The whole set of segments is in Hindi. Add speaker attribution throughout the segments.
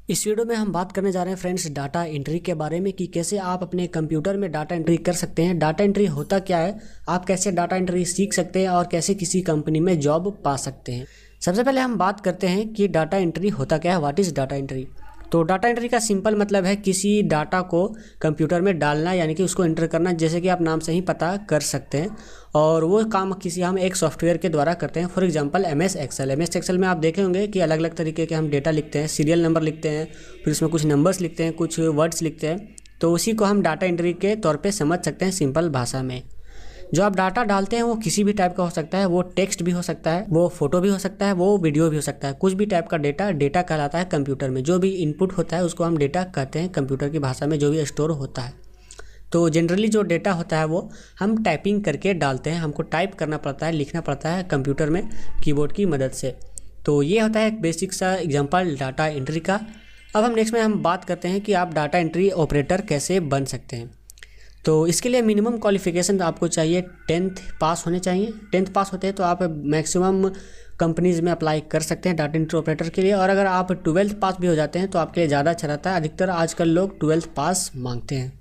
Speaker 1: इस वीडियो में हम बात करने जा रहे हैं फ्रेंड्स डाटा एंट्री के बारे में कि कैसे आप अपने कंप्यूटर में डाटा एंट्री कर सकते हैं। डाटा एंट्री होता क्या है, आप कैसे डाटा एंट्री सीख सकते हैं और कैसे किसी कंपनी में जॉब पा सकते हैं। सबसे पहले हम बात करते हैं कि डाटा एंट्री होता क्या है, व्हाट इज़ डाटा एंट्री। तो डाटा एंट्री का सिंपल मतलब है किसी डाटा को कंप्यूटर में डालना, यानी कि उसको एंटर करना, जैसे कि आप नाम से ही पता कर सकते हैं। और वो काम हम एक सॉफ्टवेयर के द्वारा करते हैं। फॉर एग्जांपल MS एक्सेल में आप देखे होंगे कि अलग अलग तरीके के हम डेटा लिखते हैं, सीरियल नंबर लिखते हैं, फिर उसमें कुछ नंबर्स लिखते हैं, कुछ वर्ड्स लिखते हैं। तो उसी को हम डाटा एंट्री के तौर पे समझ सकते हैं सिंपल भाषा में। जो आप डाटा डालते हैं वो किसी भी टाइप का हो सकता है, वो टेक्स्ट भी हो सकता है, वो फोटो भी हो सकता है, वो वीडियो भी हो सकता है। कुछ भी टाइप का डेटा कहलाता है कंप्यूटर में। जो भी इनपुट होता है उसको हम डेटा कहते हैं कंप्यूटर की भाषा में, जो भी स्टोर होता है। तो जनरली जो डेटा होता है वो हम टाइपिंग करके डालते हैं, हमको टाइप करना पड़ता है, लिखना पड़ता है कंप्यूटर में कीबोर्ड की मदद से। तो ये होता है एक बेसिक सा एग्जांपल डाटा एंट्री का। अब हम नेक्स्ट में हम बात करते हैं कि आप डाटा एंट्री ऑपरेटर कैसे बन सकते हैं। तो इसके लिए मिनिमम क्वालिफिकेशन आपको चाहिए 10th पास होने चाहिए। 10th पास होते हैं तो आप मैक्सिमम कंपनीज़ में अप्लाई कर सकते हैं डाटा एंट्री ऑपरेटर के लिए। और अगर आप 12th पास भी हो जाते हैं तो आपके लिए ज़्यादा अच्छा रहता है। अधिकतर आजकल लोग 12th पास मांगते हैं।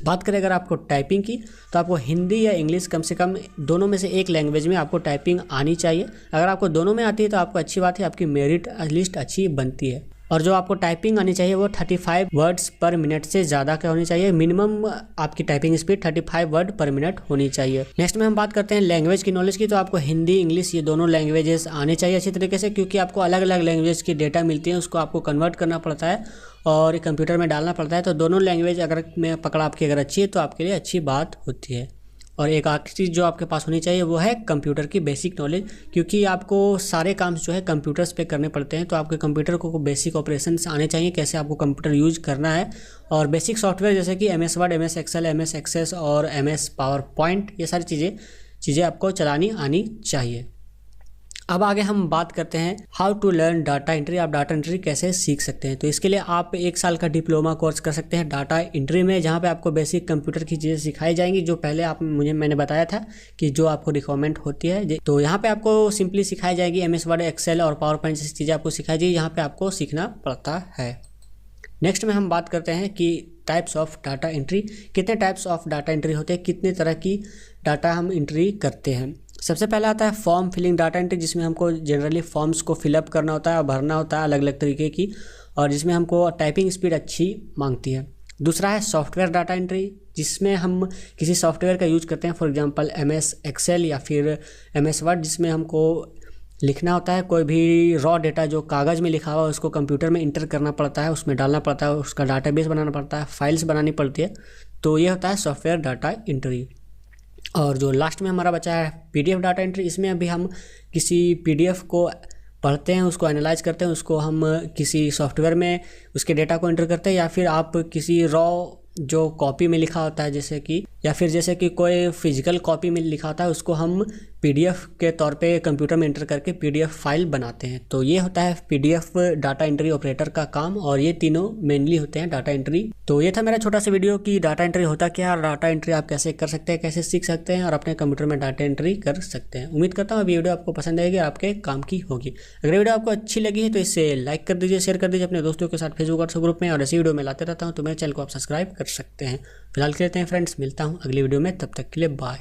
Speaker 1: बात करें अगर आपको टाइपिंग की, तो आपको हिंदी या इंग्लिश कम से कम दोनों में से एक लैंग्वेज में आपको टाइपिंग आनी चाहिए। अगर आपको दोनों में आती है तो आपको अच्छी बात है, आपकी मेरिट लिस्ट अच्छी बनती है। और जो आपको टाइपिंग आनी चाहिए वो 35 वर्ड्स पर मिनट से ज़्यादा का होनी चाहिए। मिनिमम आपकी टाइपिंग स्पीड 35 वर्ड पर मिनट होनी चाहिए। नेक्स्ट में हम बात करते हैं लैंग्वेज की नॉलेज की। तो आपको हिंदी इंग्लिश ये दोनों लैंग्वेजेस आने चाहिए अच्छी तरीके से, क्योंकि आपको अलग अलग लैंग्वेज की डेटा मिलती है, उसको आपको कन्वर्ट करना पड़ता है और कंप्यूटर में डालना पड़ता है। तो दोनों लैंग्वेज अगर मैं पकड़ आपकी अगर अच्छी है तो आपके लिए अच्छी बात होती है। और एक आखिरी चीज़ जो आपके पास होनी चाहिए वो है कंप्यूटर की बेसिक नॉलेज, क्योंकि आपको सारे काम जो है कंप्यूटर्स पे करने पड़ते हैं। तो आपके कंप्यूटर को बेसिक ऑपरेशंस आने चाहिए, कैसे आपको कंप्यूटर यूज करना है। और बेसिक सॉफ्टवेयर जैसे कि MS Word, MS Excel, MS Access और MS पावर पॉइंट, ये सारी चीज़ें आपको चलानी आनी चाहिए। अब आगे हम बात करते हैं how to learn data entry. आप डाटा एंट्री कैसे सीख सकते हैं। तो इसके लिए आप 1 साल का डिप्लोमा कोर्स कर सकते हैं डाटा एंट्री में, जहां पे आपको बेसिक कंप्यूटर की चीज़ें सिखाई जाएंगी, जो पहले मैंने बताया था कि जो आपको रिक्वायरमेंट होती है। तो यहाँ पे आपको सिंपली सिखाई जाएगी MS वर्ड, एक्सेल और पावर पॉइंट जैसी चीज़ें आपको सिखाई जाएगी, यहाँ पे आपको सीखना पड़ता है। नेक्स्ट में हम बात करते हैं कि टाइप्स ऑफ डाटा एंट्री, कितने टाइप्स ऑफ डाटा एंट्री होते हैं, कितने तरह की डाटा हम एंट्री करते हैं। सबसे पहला आता है फॉर्म फिलिंग डाटा एंट्री, जिसमें हमको जनरली फॉर्म्स को फिलअप करना होता है और भरना होता है अलग अलग तरीके की, और जिसमें हमको टाइपिंग स्पीड अच्छी मांगती है। दूसरा है सॉफ्टवेयर डाटा एंट्री, जिसमें हम किसी सॉफ्टवेयर का यूज करते हैं, फॉर एग्जांपल MS एक्सेल या फिर MS वर्ड, जिसमें हमको लिखना होता है कोई भी रॉ डेटा जो कागज़ में लिखा हुआ है उसको कंप्यूटर में इंटर करना पड़ता है, उसमें डालना पड़ता है, उसका डाटाबेस बनाना पड़ता है, फाइल्स बनानी पड़ती है। तो ये होता है सॉफ्टवेयर डाटा एंट्री। और जो लास्ट में हमारा बचा है PDF डाटा एंट्री, इसमें अभी हम किसी PDF को पढ़ते हैं, उसको एनालाइज करते हैं, उसको हम किसी सॉफ्टवेयर में उसके डेटा को एंटर करते हैं, या फिर आप किसी रॉ जो कॉपी में लिखा होता है जैसे कि कोई फिजिकल कॉपी में लिखा होता है, उसको हम PDF के तौर पे कंप्यूटर में एंटर करके PDF फाइल बनाते हैं। तो ये होता है PDF डाटा एंट्री ऑपरेटर का काम, और ये तीनों मेनली होते हैं डाटा एंट्री। तो ये था मेरा छोटा सा वीडियो कि डाटा एंट्री होता क्या है और डाटा एंट्री आप कैसे कर सकते हैं, कैसे सीख सकते हैं और अपने कंप्यूटर में डाटा एंट्री कर सकते हैं। उम्मीद करता हूँ ये वीडियो आपको पसंद आएगी और आपके काम की होगी। अगर वीडियो आपको अच्छी लगी है तो इसे लाइक कर दीजिए, शेयर कर दीजिए अपने दोस्तों के साथ फेसबुक व्हाट्सएप ग्रुप में, और ऐसी वीडियो में लाते रहता हूँ, तो मेरे चैनल को आप सब्सक्राइब कर सकते हैं। फिलहाल के लेते हैं फ्रेंड्स, मिलता हूँ अगली वीडियो में, तब तक के लिए बाय।